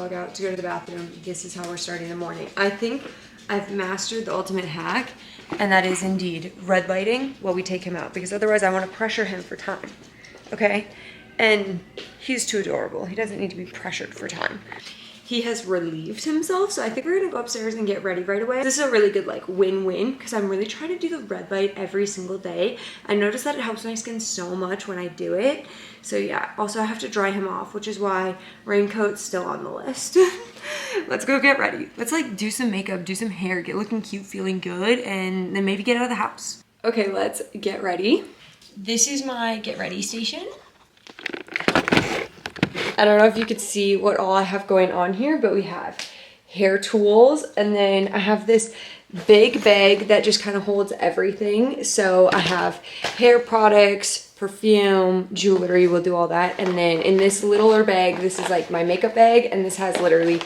dog out to go to the bathroom. This is how we're starting the morning. I think I've mastered the ultimate hack, and that is indeed red lighting while we take him out, because otherwise I want to pressure him for time, okay? And he's too adorable. He doesn't need to be pressured for time. He has relieved himself, so I think we're gonna go upstairs and get ready right away. This is a really good like win-win, because I'm really trying to do the red light every single day. I noticed that it helps my skin so much when I do it. So yeah, also I have to dry him off, which is why raincoat's still on the list. Let's go get ready. Let's like do some makeup, do some hair, get looking cute, feeling good, and then maybe get out of the house. Okay, let's get ready. This is my get ready station. I don't know if you could see what all I have going on here, but we have hair tools, and then I have this big bag that just kind of holds everything. So I have hair products, perfume, jewelry, we'll do all that. And then in this littler bag, this is like my makeup bag, and this has literally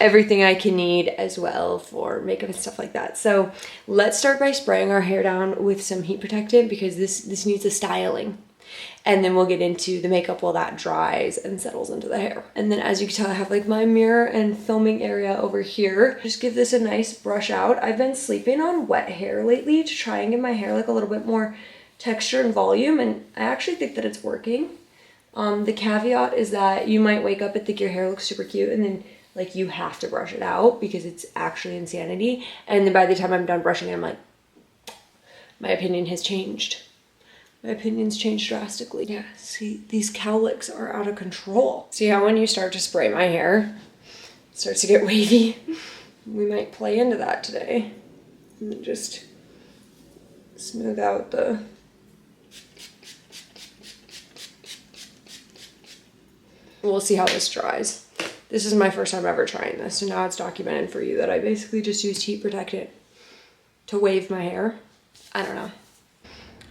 everything I can need as well for makeup and stuff like that. So let's start by spraying our hair down with some heat protectant, because this needs a styling. And then we'll get into the makeup while that dries and settles into the hair. And then as you can tell, I have like my mirror and filming area over here. Just give this a nice brush out. I've been sleeping on wet hair lately to try and give my hair like a little bit more texture and volume, and I actually think that it's working. The caveat is that you might wake up and think your hair looks super cute, and then like you have to brush it out because it's actually insanity. And then by the time I'm done brushing it, I'm like, my opinion has changed. My opinion's changed drastically. Yeah, see, these cowlicks are out of control. See how when you start to spray my hair, it starts to get wavy? We might play into that today. And just smooth out the... We'll see how this dries. This is my first time ever trying this, so now it's documented for you that I basically just used heat protectant to wave my hair. I don't know.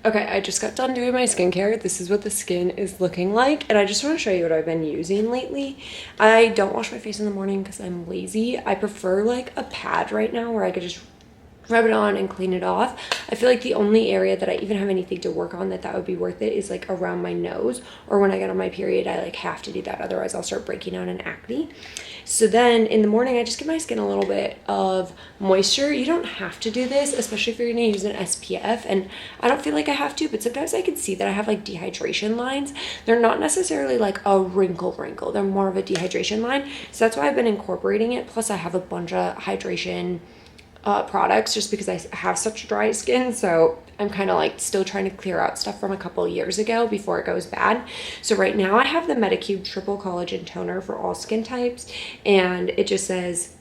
Okay, I just got done doing my skincare. This is what the skin is looking like, and I just want to show you what I've been using lately. I don't wash my face in the morning because I'm lazy. I prefer like a pad right now where I could just rub it on and clean it off. I feel like the only area that I even have anything to work on that would be worth it is like around my nose, or when I get on my period, I like have to do that. Otherwise I'll start breaking out in acne. So then in the morning, I just give my skin a little bit of moisture. You don't have to do this, especially if you're gonna use an SPF. And I don't feel like I have to, but sometimes I can see that I have like dehydration lines. They're not necessarily like a wrinkle. They're more of a dehydration line. So that's why I've been incorporating it. Plus I have a bunch of hydration products just because I have such dry skin, so I'm kind of like still trying to clear out stuff from a couple years ago before it goes bad. So right now I have the Medicube Triple Collagen Toner for all skin types, and it just says,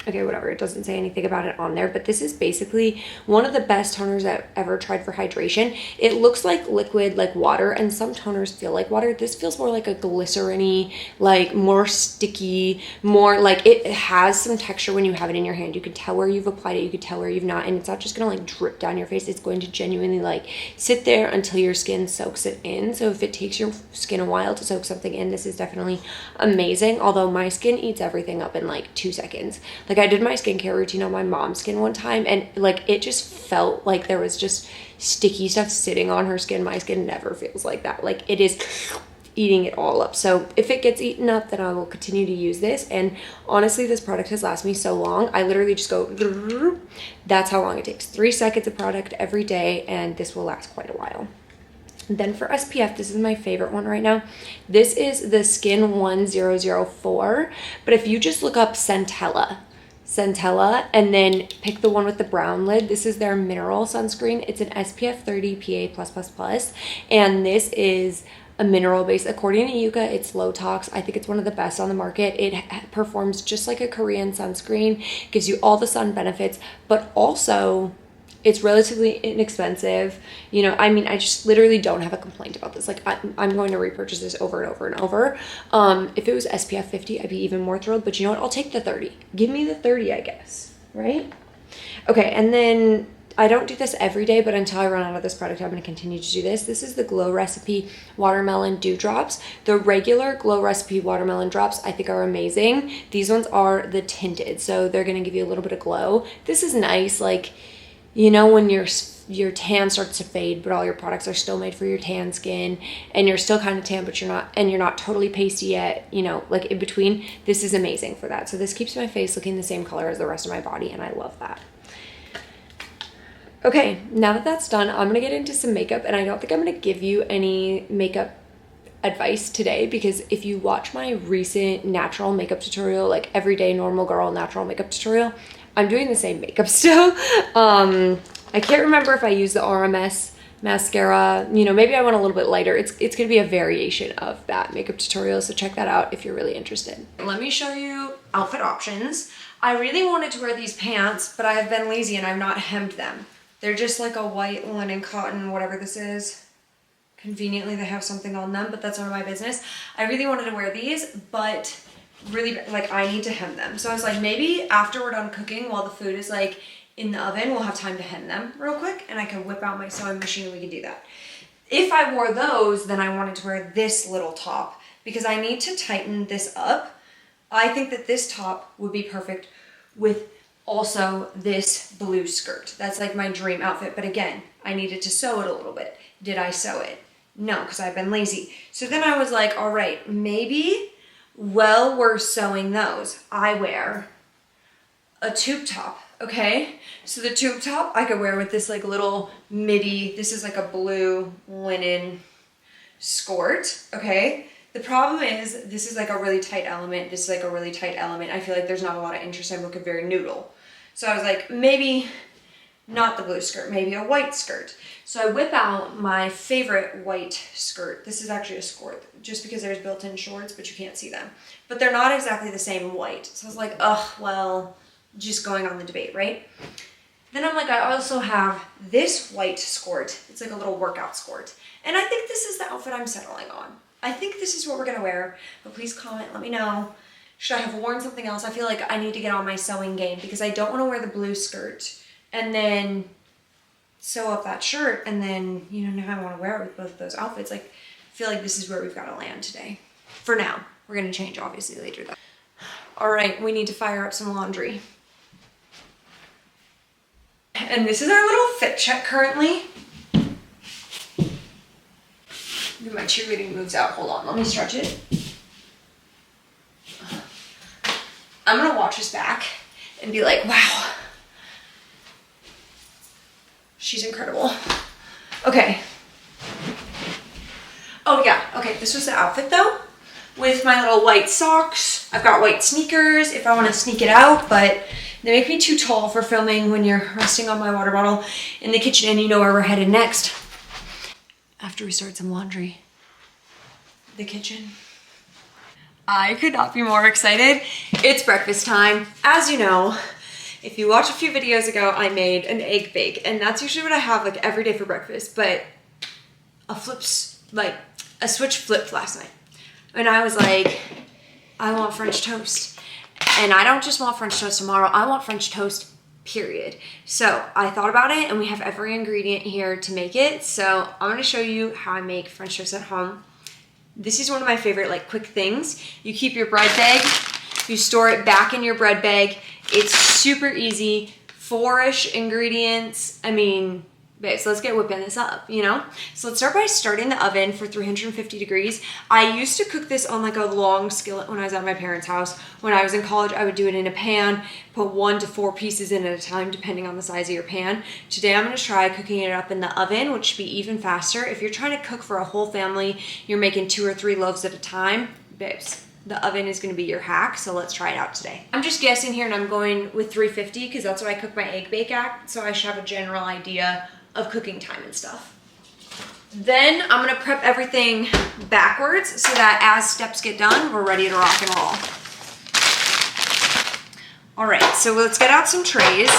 okay, whatever, it doesn't say anything about it on there, but this is basically one of the best toners I've ever tried for hydration. It looks like liquid, like water, and some toners feel like water. This feels more like a glycerin-y, like more sticky, more like it has some texture when you have it in your hand. You can tell where you've applied it, you can tell where you've not, and it's not just gonna like drip down your face. It's going to genuinely like sit there until your skin soaks it in. So if it takes your skin a while to soak something in, this is definitely amazing. Although my skin eats everything up in like 2 seconds. Like I did my skincare routine on my mom's skin one time, and like it just felt like there was just sticky stuff sitting on her skin. My skin never feels like that. Like it is eating it all up. So if it gets eaten up, then I will continue to use this. And honestly, this product has lasted me so long. I literally just go, that's how long it takes. 3 seconds of product every day, and this will last quite a while. Then for SPF, this is my favorite one right now. This is the Skin 1004, but if you just look up Centella, and then pick the one with the brown lid. This is their mineral sunscreen. It's an SPF 30 PA+++, and this is a mineral base. According to Yuka, it's low tox. I think it's one of the best on the market. It performs just like a Korean sunscreen, gives you all the sun benefits, but also it's relatively inexpensive. You know, I mean, I just literally don't have a complaint about this. Like, I'm going to repurchase this over and over and over. If it was SPF 50, I'd be even more thrilled. But you know what? I'll take the 30. Give me the 30, I guess. Right? Okay, and then I don't do this every day, but until I run out of this product, I'm going to continue to do this. This is the Glow Recipe Watermelon Dew Drops. The regular Glow Recipe Watermelon Drops, I think, are amazing. These ones are the tinted, so they're going to give you a little bit of glow. This is nice, like, you know, when your your tan starts to fade, but all your products are still made for your tan skin, and you're still kind of tan, but you're not totally pasty yet, you know, like in between. This is amazing for that. So this keeps my face looking the same color as the rest of my body, and I love that. Okay, now that that's done, I'm gonna get into some makeup, and I don't think I'm gonna give you any makeup advice today, because if you watch my recent natural makeup tutorial, like everyday normal girl natural makeup tutorial, I'm doing the same makeup still. I can't remember if I use the RMS mascara, you know, maybe I went a little bit lighter. It's gonna be a variation of that makeup tutorial, so check that out if you're really interested. Let me show you outfit options. I really wanted to wear these pants, but I have been lazy and I've not hemmed them. They're just like a white linen cotton, whatever this is. Conveniently, they have something on them, but that's none of my business. I really wanted to wear these, but really, like, I need to hem them. So I was like, maybe after we're done cooking, while the food is like in the oven, we'll have time to hem them real quick, and I can whip out my sewing machine and we can do that. If I wore those, then I wanted to wear this little top because I need to tighten this up. I think that this top would be perfect with also this blue skirt. That's like my dream outfit, but again, I needed to sew it a little bit. Did I sew it? No, because I've been lazy. So then I was like, all right, maybe well worth sewing those. I wear a tube top, okay? So the tube top I could wear with this like little midi. This is like a blue linen skirt, okay? The problem is this is like a really tight element. This is like a really tight element. I feel like there's not a lot of interest. I look very noodle. So I was like, maybe not the blue skirt, maybe a white skirt. So I whip out my favorite white skirt. This is actually a skirt, just because there's built-in shorts, but you can't see them. But they're not exactly the same white. So I was like, oh, well, just going on the debate, right? Then I'm like, I also have this white skirt. It's like a little workout skirt. And I think this is the outfit I'm settling on. I think this is what we're gonna wear, but please comment, let me know. Should I have worn something else? I feel like I need to get on my sewing game because I don't wanna wear the blue skirt and then sew up that shirt and then, you know, now I wanna wear it with both of those outfits. Like, I feel like this is where we've gotta land today. For now, we're gonna change obviously later though. All right, we need to fire up some laundry. And this is our little fit check currently. My cheerleading moves out. Hold on, let me stretch it. I'm gonna watch this back and be like, wow, she's incredible. Okay. Oh yeah, okay, this was the outfit though, with my little white socks. I've got white sneakers if I wanna sneak it out, but they make me too tall for filming when you're resting on my water bottle in the kitchen and you know where we're headed next. After we start some laundry, the kitchen. I could not be more excited. It's breakfast time. As you know, if you watch a few videos ago, I made an egg bake, and that's usually what I have like every day for breakfast, but a switch flipped last night. And I was like, I want French toast. And I don't just want French toast tomorrow, I want French toast period. So I thought about it and we have every ingredient here to make it. So I'm gonna show you how I make French toast at home. This is one of my favorite like quick things. You keep your bread bag, you store it back in your bread bag. It's super easy, 4-ish ingredients. I mean, babe, so let's get whipping this up, you know? So let's start by starting the oven for 350 degrees. I used to cook this on like a long skillet when I was at my parents' house. When I was in college, I would do it in a pan, put 1 to 4 pieces in at a time, depending on the size of your pan. Today, I'm gonna try cooking it up in the oven, which should be even faster. If you're trying to cook for a whole family, you're making 2 or 3 loaves at a time, babes, the oven is gonna be your hack, so let's try it out today. I'm just guessing here and I'm going with 350 because that's what I cook my egg bake at, so I should have a general idea of cooking time and stuff. Then I'm gonna prep everything backwards so that as steps get done, we're ready to rock and roll. All right, so let's get out some trays.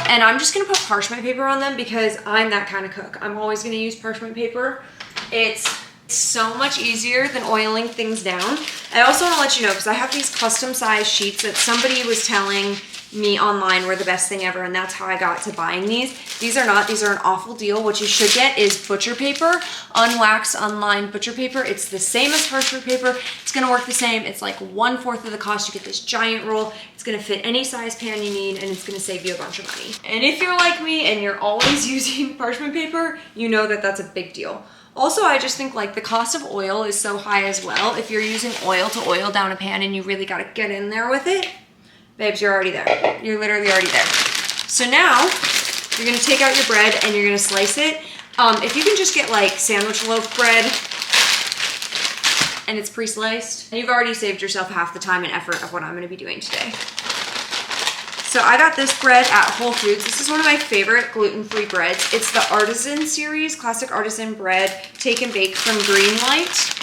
And I'm just gonna put parchment paper on them because I'm that kind of cook. I'm always gonna use parchment paper. It's so much easier than oiling things down. I also wanna let you know, because I have these custom size sheets that somebody was telling me online were the best thing ever, and that's how I got to buying these. These are not. These are an awful deal. What you should get is butcher paper, unwaxed, unlined butcher paper. It's the same as parchment paper. It's gonna work the same. It's like 1/4 of the cost. You get this giant roll. It's gonna fit any size pan you need, and it's gonna save you a bunch of money. And if you're like me and you're always using parchment paper, you know that that's a big deal. Also, I just think like the cost of oil is so high as well. If you're using oil to oil down a pan and you really gotta get in there with it, babes, you're already there. You're literally already there. So now you're gonna take out your bread and you're gonna slice it. If you can just get like sandwich loaf bread and it's pre-sliced, you've already saved yourself half the time and effort of what I'm gonna be doing today. So I got this bread at Whole Foods. This is one of my favorite gluten-free breads. It's the Artisan series, classic artisan bread, take and bake from Greenlight.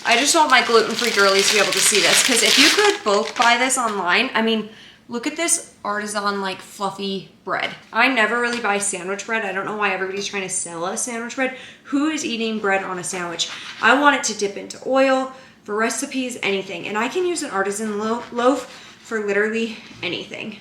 I just want my gluten-free girlies to be able to see this, because if you could bulk buy this online, I mean, look at this artisan like fluffy bread. I never really buy sandwich bread. I don't know why everybody's trying to sell us sandwich bread. Who is eating bread on a sandwich? I want it to dip into oil, for recipes, anything. And I can use an artisan loaf for literally anything.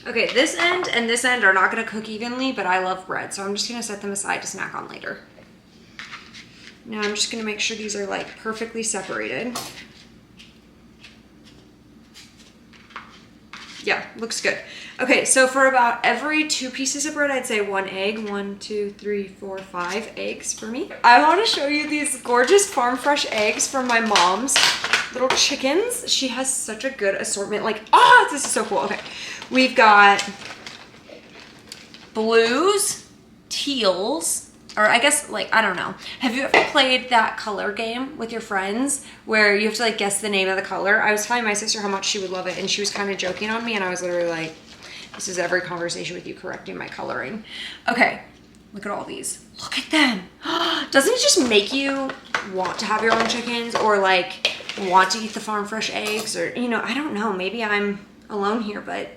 Okay, this end and this end are not gonna cook evenly, but I love bread, so I'm just gonna set them aside to snack on later. Now I'm just gonna make sure these are like perfectly separated. Yeah, looks good. Okay, so for about every 2 pieces of bread, I'd say 1 egg. 1, 2, 3, 4, 5 eggs for me. I want to show you these gorgeous farm fresh eggs from my mom's little chickens. She has such a good assortment. Like, this is so cool. Okay, we've got blues, teals, or I guess, like, I don't know. Have you ever played that color game with your friends where you have to like guess the name of the color? I was telling my sister how much she would love it, and she was kind of joking on me, and I was literally like, this is every conversation with you correcting my coloring. Okay, look at all these. Look at them. Doesn't it just make you want to have your own chickens, or like want to eat the farm fresh eggs, or, you know, I don't know. Maybe I'm alone here, but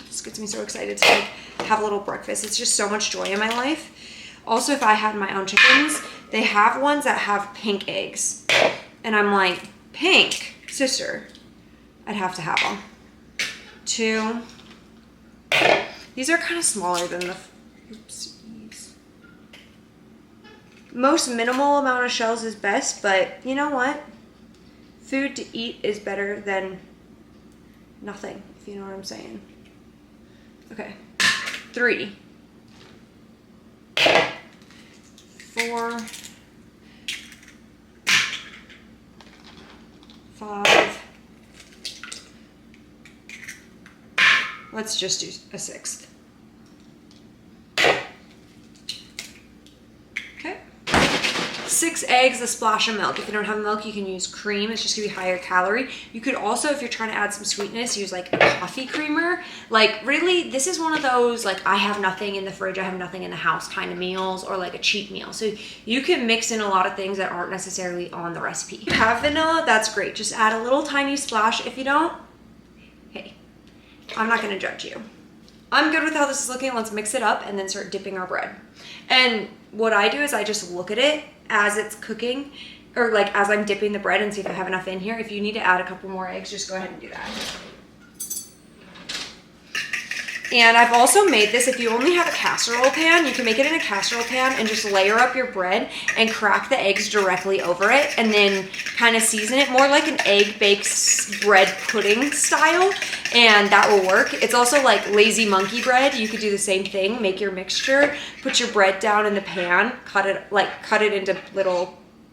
this gets me so excited to like have a little breakfast. It's just so much joy in my life. Also, if I had my own chickens, they have ones that have pink eggs. And I'm like, pink? Sister, I'd have to have them. 2. These are kind of smaller than the, oopsies. Most minimal amount of shells is best, but you know what? Food to eat is better than nothing, if you know what I'm saying. Okay, 3. 4, 5. Let's just do a 6th. Okay. 6 eggs, a splash of milk. If you don't have milk, you can use cream. It's just gonna be higher calorie. You could also, if you're trying to add some sweetness, use like a coffee creamer. Like, really, this is one of those, like, I have nothing in the fridge, I have nothing in the house kind of meals, or like a cheat meal. So you can mix in a lot of things that aren't necessarily on the recipe. If you have vanilla, that's great. Just add a little tiny splash. If you don't, hey, I'm not gonna judge you. I'm good with how this is looking. Let's mix it up and then start dipping our bread. And what I do is I just look at it as it's cooking, or like as I'm dipping the bread, and see if I have enough in here. If you need to add a couple more eggs, just go ahead and do that. And I've also made this, if you only have a casserole pan, you can make it in a casserole pan and just layer up your bread and crack the eggs directly over it, and then kind of season it more like an egg baked bread pudding style, and that will work. It's also like lazy monkey bread. You could do the same thing. Make your mixture, put your bread down in the pan, cut it into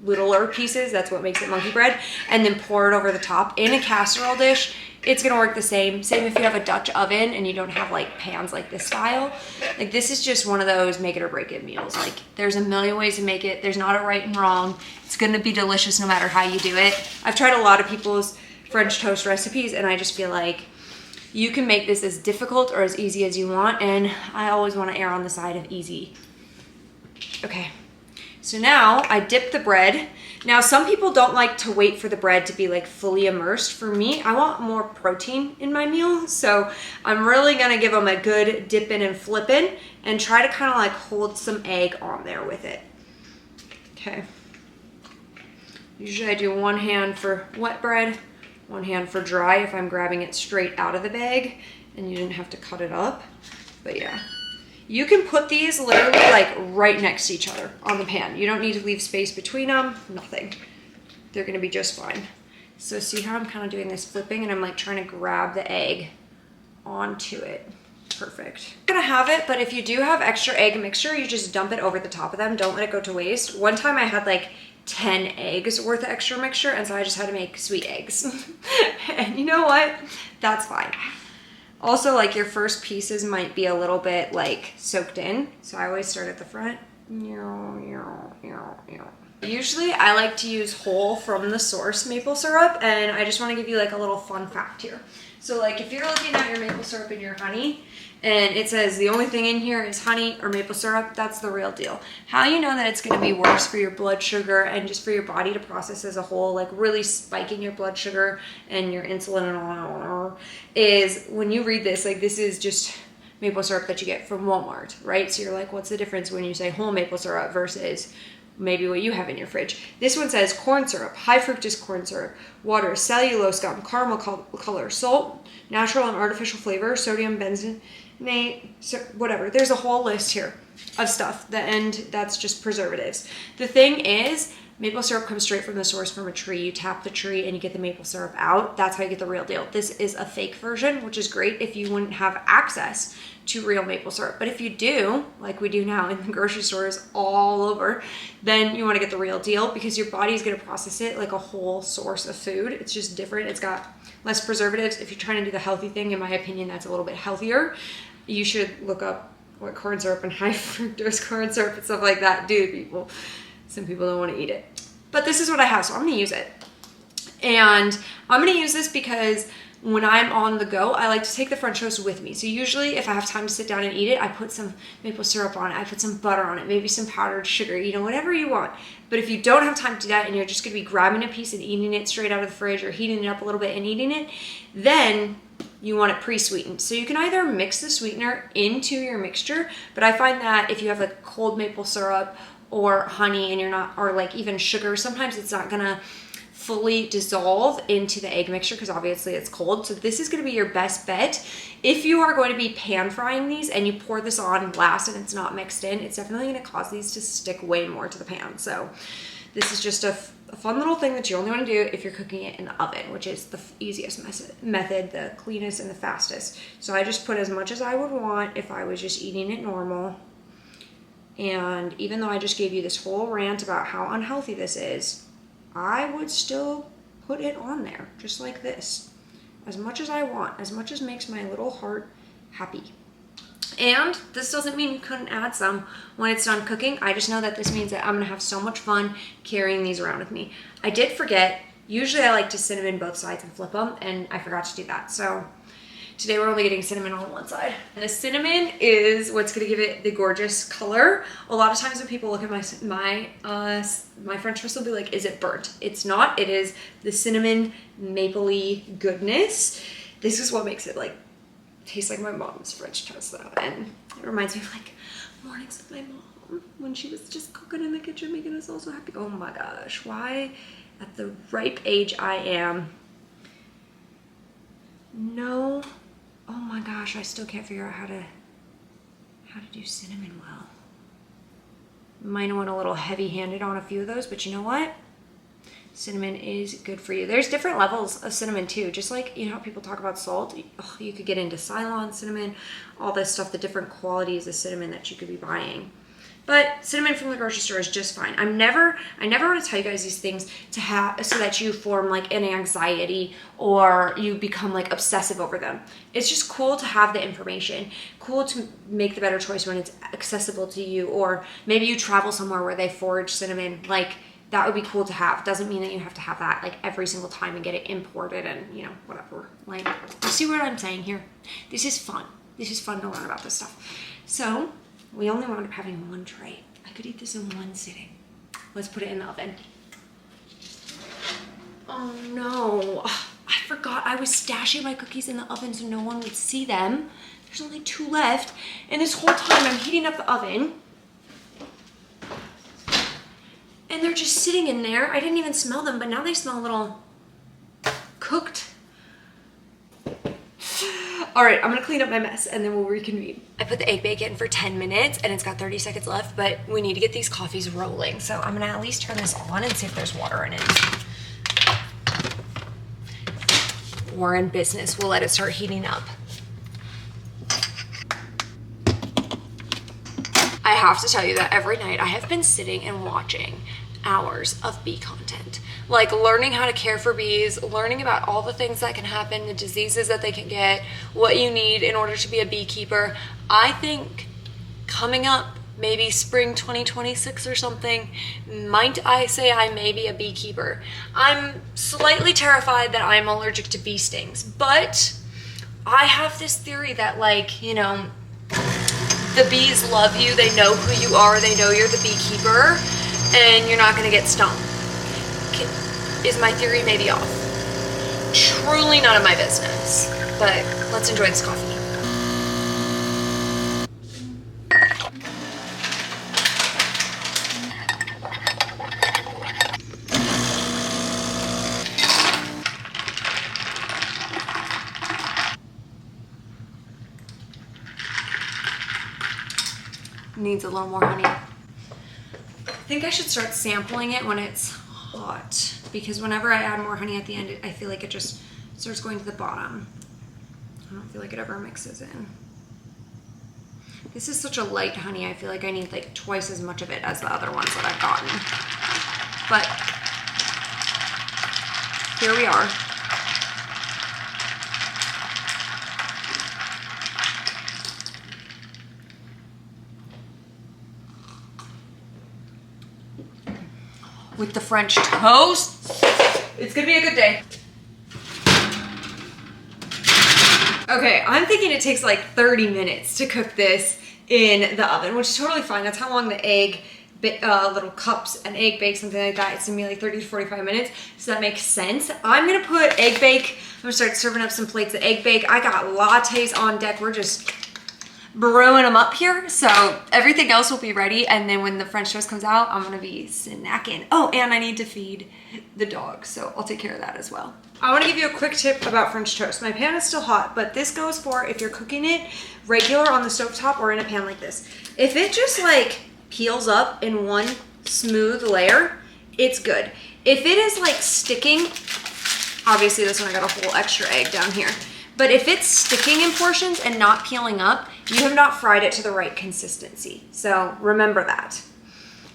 littler pieces. That's what makes it monkey bread, and then pour it over the top in a casserole dish. It's gonna work the same. Same if you have a Dutch oven and you don't have like pans like this style. Like, this is just one of those make it or break it meals. Like, there's a million ways to make it. There's not a right and wrong. It's gonna be delicious no matter how you do it. I've tried a lot of people's French toast recipes, and I just feel like you can make this as difficult or as easy as you want, and I always wanna err on the side of easy. Okay, so now I dip the bread. Now, some people don't like to wait for the bread to be like fully immersed. For me, I want more protein in my meal, so I'm really gonna give them a good dip in and flip in, and try to kind of like hold some egg on there with it. Okay. Usually I do one hand for wet bread, one hand for dry if I'm grabbing it straight out of the bag and you didn't have to cut it up. But yeah, you can put these literally like right next to each other on the pan. You don't need to leave space between them, nothing. They're gonna be just fine. So see how I'm kind of doing this flipping and I'm like trying to grab the egg onto it. Perfect. I'm gonna have it, but if you do have extra egg mixture, you just dump it over the top of them. Don't let it go to waste. One time I had like 10 eggs worth of extra mixture, and so I just had to make sweet eggs. And you know what? That's fine. Also, like your first pieces might be a little bit like soaked in, so I always start at the front. Usually I like to use whole from the source maple syrup, and I just want to give you like a little fun fact here. So like if you're looking at your maple syrup and your honey, and it says the only thing in here is honey or maple syrup, that's the real deal. How you know that it's going to be worse for your blood sugar and just for your body to process as a whole, like really spiking your blood sugar and your insulin and all, is when you read this, like this is just maple syrup that you get from Walmart, right? So you're like, what's the difference when you say whole maple syrup versus maybe what you have in your fridge? This one says corn syrup, high fructose corn syrup, water, cellulose gum, caramel color, salt, natural and artificial flavor, sodium benzoate, so whatever. There's a whole list here of stuff, and that's just preservatives. The thing is, maple syrup comes straight from the source from a tree. You tap the tree and you get the maple syrup out. That's how you get the real deal. This is a fake version, which is great if you wouldn't have access to real maple syrup. But if you do, like we do now in the grocery stores all over, then you want to get the real deal because your body's going to process it like a whole source of food. It's just different. It's got less preservatives. If you're trying to do the healthy thing, in my opinion, that's a little bit healthier. You should look up what corn syrup and high fructose corn syrup and stuff like that do to people. Some people don't want to eat it. But this is what I have, so I'm going to use it. And I'm going to use this because when I'm on the go, I like to take the French toast with me. So usually if I have time to sit down and eat it, I put some maple syrup on it. I put some butter on it, maybe some powdered sugar, you know, whatever you want. But if you don't have time to do that and you're just going to be grabbing a piece and eating it straight out of the fridge or heating it up a little bit and eating it, then you want it pre-sweetened. So you can either mix the sweetener into your mixture, but I find that if you have like cold maple syrup or honey and you're not, or like even sugar, sometimes it's not gonna fully dissolve into the egg mixture because obviously it's cold. So this is gonna be your best bet. If you are going to be pan frying these and you pour this on last and it's not mixed in, it's definitely gonna cause these to stick way more to the pan. So this is just a fun little thing that you only want to do if you're cooking it in the oven, which is the easiest method, the cleanest and the fastest. So I just put as much as I would want if I was just eating it normal. And even though I just gave you this whole rant about how unhealthy this is, I would still put it on there just like this, as much as I want, as much as makes my little heart happy. And this doesn't mean you couldn't add some when it's done cooking. I just know that this means that I'm gonna have so much fun carrying these around with me. I did forget, usually I like to cinnamon both sides and flip them, and I forgot to do that. So today we're only getting cinnamon on one side. And the cinnamon is what's gonna give it the gorgeous color. A lot of times when people look at my French toast, they'll be like, is it burnt? It's not, it is the cinnamon mapley goodness. This is what makes it like tastes like my mom's French toast though, and it reminds me of like mornings with my mom when she was just cooking in the kitchen making us all so happy. Oh my gosh, why at the ripe age I am, no, oh my gosh, I still can't figure out how to do cinnamon well. Might have went a little heavy-handed on a few of those, but you know what? Cinnamon is good for you. There's different levels of cinnamon too. Just like, you know, how people talk about salt. Oh, you could get into Ceylon cinnamon, all this stuff, the different qualities of cinnamon that you could be buying. But cinnamon from the grocery store is just fine. I never want to tell you guys these things to have so that you form like an anxiety or you become like obsessive over them. It's just cool to have the information, cool to make the better choice when it's accessible to you, or maybe you travel somewhere where they forage cinnamon, like that would be cool to have. Doesn't mean that you have to have that like every single time and get it imported and, you know, whatever. Like, you see what I'm saying here? This is fun. This is fun to learn about this stuff. So we only wound up having one tray. I could eat this in one sitting. Let's put it in the oven. Oh no, I forgot I was stashing my cookies in the oven so no one would see them. There's only 2 left. And this whole time I'm heating up the oven. and they're just sitting in there. I didn't even smell them, but now they smell a little cooked. All right, I'm gonna clean up my mess and then we'll reconvene. I put the egg bake in for 10 minutes and it's got 30 seconds left, but we need to get these coffees rolling. So I'm gonna at least turn this on and see if there's water in it. We're in business. We'll let it start heating up. I have to tell you that every night I have been sitting and watching hours of bee content, like learning how to care for bees, learning about all the things that can happen, the diseases that they can get, what you need in order to be a beekeeper. I think coming up, maybe spring 2026 or something, might I say I may be a beekeeper. I'm slightly terrified that I'm allergic to bee stings, but I have this theory that, like, you know, the bees love you, they know who you are, they know you're the beekeeper, and you're not gonna get stung. Is my theory maybe off? Truly none of my business, but let's enjoy this coffee. Needs a little more honey. I think I should start sampling it when it's hot, because whenever I add more honey at the end, I feel like it just starts going to the bottom. I don't feel like it ever mixes in. This is such a light honey, I feel like I need like twice as much of it as the other ones that I've gotten. But here we are. With the French toast. It's gonna be a good day. Okay, I'm thinking it takes like 30 minutes to cook this in the oven, which is totally fine. That's how long the egg, little cups and egg bake, something like that. It's gonna be like 30 to 45 minutes, so that makes sense. I'm gonna put egg bake. I'm gonna start serving up some plates of egg bake. I got lattes on deck. We're just brewing them up here, so everything else will be ready, and then when the French toast comes out, I'm gonna be snacking. Oh, and I need to feed the dog, so I'll take care of that as well. I want to give you a quick tip about French toast. My pan is still hot, but this goes for if you're cooking it regular on the stovetop or in a pan like this. If it just like peels up in one smooth layer, it's good. If it is like sticking, obviously this one I got a whole extra egg down here, but if it's sticking in portions and not peeling up, you have not fried it to the right consistency. So remember that.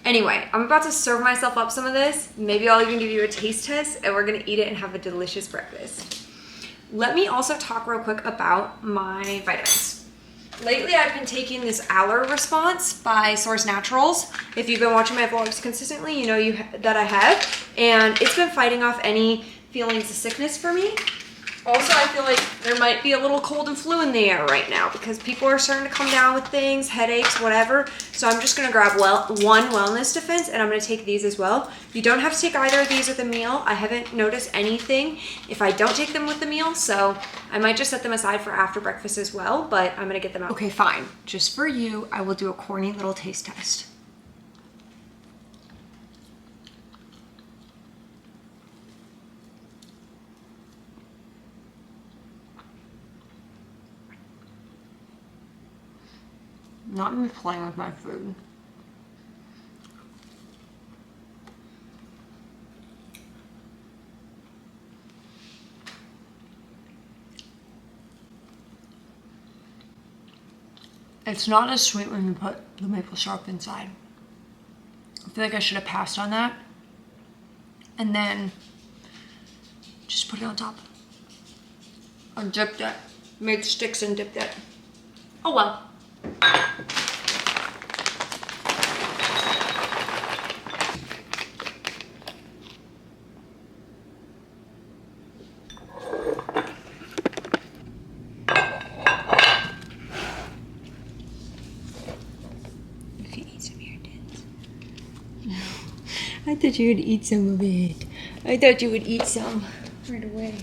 Anyway, I'm about to serve myself up some of this. Maybe I'll even give you a taste test, and we're gonna eat it and have a delicious breakfast. Let me also talk real quick about my vitamins. Lately, I've been taking this Aller Response by Source Naturals. If you've been watching my vlogs consistently, you know that I have, and it's been fighting off any feelings of sickness for me. Also, I feel like there might be a little cold and flu in the air right now because people are starting to come down with things, headaches, whatever. So I'm just gonna grab one Wellness Defense, and I'm gonna take these as well. You don't have to take either of these with a meal. I haven't noticed anything if I don't take them with the meal, so I might just set them aside for after breakfast as well, but I'm gonna get them out. Okay, fine. Just for you, I will do a corny little taste test. Not me playing with my food. It's not as sweet when you put the maple syrup inside. I feel like I should have passed on that. And then just put it on top. I dipped it. Made sticks and dipped it. Oh well. I thought you would eat some of it. I thought you would eat some right away.